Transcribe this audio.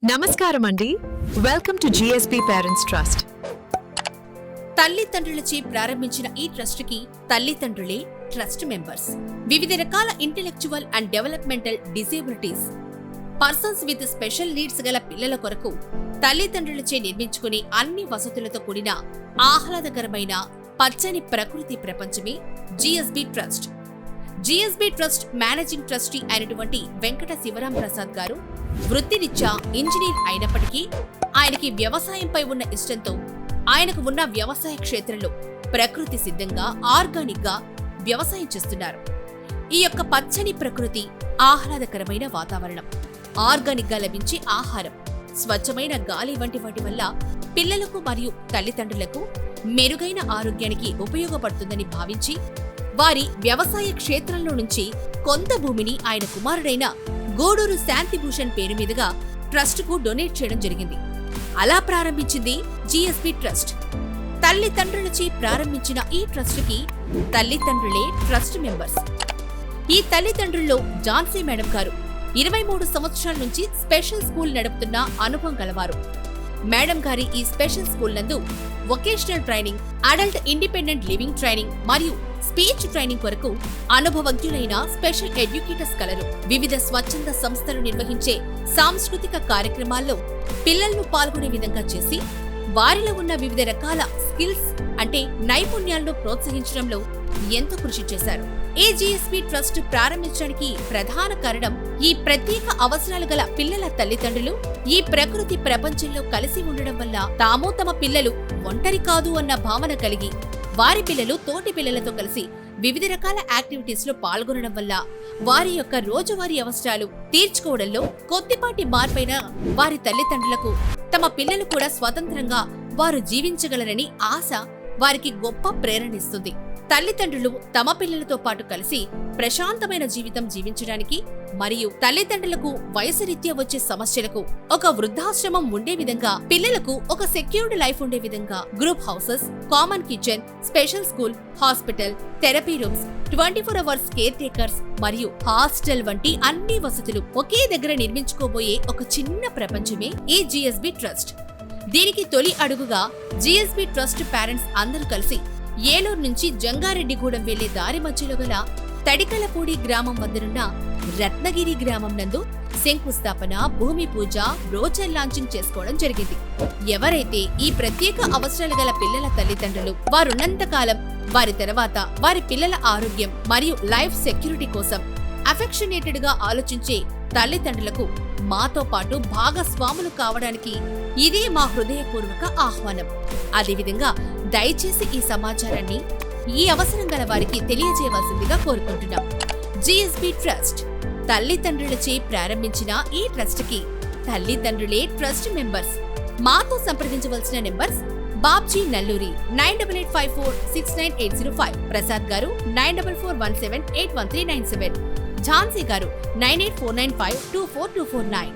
నమస్కారం అండి. Welcome to GSB parents trust. తల్లిదండ్రులచే ప్రారంభించిన ఈ ట్రస్ట్ కి తల్లిదండ్రులే ట్రస్ట్ మెంబర్స్. వివిధ రకాల intellectual and developmental disabilities persons with special needs గల పిల్లల కొరకు తల్లిదండ్రులచే నిర్మించుకునే అన్ని వసతులతో కూడిన ఆహ్లాదకరమైన పచ్చని ప్రకృతి ప్రపంచమే GSB trust. GSB trust managing trustee అయినటువంటి వెంకట శివరాం ప్రసాద్ గారు వృత్తిరీత్యా ఇంజనీర్ అయినప్పటికీ ఆయనకి వ్యవసాయంపై ఉన్న ఇష్టంతో ఆయనకు ఉన్న వ్యవసాయ క్షేత్రంలో ప్రకృతి సిద్ధంగా ఆర్గానిక్ గా వ్యవసాయం చేస్తున్నారు. ఈ యొక్క పచ్చని ప్రకృతి, ఆహ్లాదకరమైన వాతావరణం, ఆర్గానిక్ గా లభించే ఆహారం, స్వచ్ఛమైన గాలి వంటి వాటి వల్ల పిల్లలకు మరియు తల్లిదండ్రులకు మెరుగైన ఆరోగ్యానికి ఉపయోగపడుతుందని భావించి వారి వ్యవసాయ క్షేత్రంలో నుంచి కొంత భూమిని ఆయన కుమారుడైన గూడూరు శాంతిభూషణ్ పేరు మీదుగా ట్రస్ట్ కు డొనేట్ చేయడం జరిగింది. అలా ప్రారంభించింది జిఎస్బి ట్రస్ట్. తల్లిదండ్రులచే ప్రారంభించిన ఈ ట్రస్ట్ కి తల్లిదండ్రులే ట్రస్ట్ మెంబర్స్. ఈ తల్లిదండ్రుల్లో ఝాన్సీ మేడం గారు 23 సంవత్సరాల నుంచి స్పెషల్ స్కూల్ నడుపుతున్న అనుభవం గలవారు. మేడం గారి ఈ స్పెషల్ స్కూల్ నందు vocational training, adult independent living training మరియు స్పీచ్ ట్రైనింగ్ కొరకు అనుభవజ్ఞులైన స్పెషల్ ఎడ్యుకేటర్స్ కలరు. వివిధ స్వచ్ఛంద సంస్థలు నిర్వహించే సాంస్కృతిక కార్యక్రమాల్లో పిల్లలను పాల్గొనే విధంగా చేసి వారిలో ఉన్న వివిధ రకాల స్కిల్స్ అంటే నైపుణ్యాలను ప్రోత్సహించడంలో ఎంతో కృషి చేశారు. ఈ జిఎస్బి ట్రస్ట్ ప్రారంభించడానికి ప్రధాన కారణం ఈ ప్రత్యేక అవసరాలు గల పిల్లల తల్లిదండ్రులు ఈ ప్రకృతి ప్రపంచంలో కలిసి ఉండడం వల్ల తాము తమ పిల్లలు ఒంటరి కాదు అన్న భావన కలిగి వారి పిల్లలు తోటి పిల్లలతో కలిసి వివిధ రకాల యాక్టివిటీస్ లో పాల్గొనడం వల్ల వారి యొక్క రోజువారీ అవసరాలు తీర్చుకోవడంలో కొద్దిపాటి మార్పైన వారి తల్లిదండ్రులకు తమ పిల్లలు కూడా స్వతంత్రంగా వారు జీవించగలరని ఆశ వారికి గొప్ప ప్రేరణిస్తుంది. తల్లిదండ్రులు తమ పిల్లలతో పాటు కలిసి ప్రశాంతమైన జీవితం జీవించడానికి మరియు తల్లిదండ్రులకు వయసు రీత్యా వచ్చే సమస్యలకు ఒక వృద్ధాశ్రమం ఉండే విధంగా, పిల్లలకు ఒక సెక్యూర్డ్ లైఫ్ ఉండే విధంగా group houses, common kitchen, special school, hospital, therapy rooms, 24 hours care takers మరియు హాస్టల్ వంటి అన్ని వసతులు ఒకే దగ్గర నిర్మించుకోబోయే ఒక చిన్న ప్రపంచమే ఈ జిఎస్బి ట్రస్ట్. దీనికి తొలి అడుగుగా జిఎస్బి ట్రస్ట్ పేరెంట్స్ అందరూ కలిసి ఏలూరు నుంచి జంగారెడ్డిగూడెం వెళ్లే దారి మధ్యలో గల తడికలపూడి గ్రామం వద్దనున్న రత్నగిరి గ్రామం నందు శంకుస్థాపన, భూమి పూజ, బ్రోచర్ లాంచింగ్ చేసుకోవడం జరిగింది. ఎవరైతే ఈ ప్రత్యేక అవసరాలు గల పిల్లల తల్లిదండ్రులు వారున్నంత కాలం వారి తర్వాత వారి పిల్లల ఆరోగ్యం మరియు లైఫ్ సెక్యూరిటీ కోసం అఫెక్షనేటెడ్ గా ఆలోచించే తల్లిదండ్రులకు మాతో పాటు భాగస్వాములు కావడానికి ఇదే మా హృదయపూర్వక ఆహ్వానం. అదేవిధంగా దయచేసి ఈ సమాచారాన్ని ఈ అవసరం గల వారికి తెలియజేయవలసిందిగా కోరుకుంటున్నాం. జిఎస్బి ట్రస్ట్ తల్లిదండ్రులచే ప్రారంభించిన ఈ ట్రస్ట్ కి తల్లిదండ్రులే ట్రస్ట్ మెంబర్స్. మాతో సంప్రదించవలసిన నెంబర్స్: బాబ్జీ నల్లూరి 9854698005, ప్రసాద్ గారు 9441781397, ఝాన్సీ గారు 9849524249.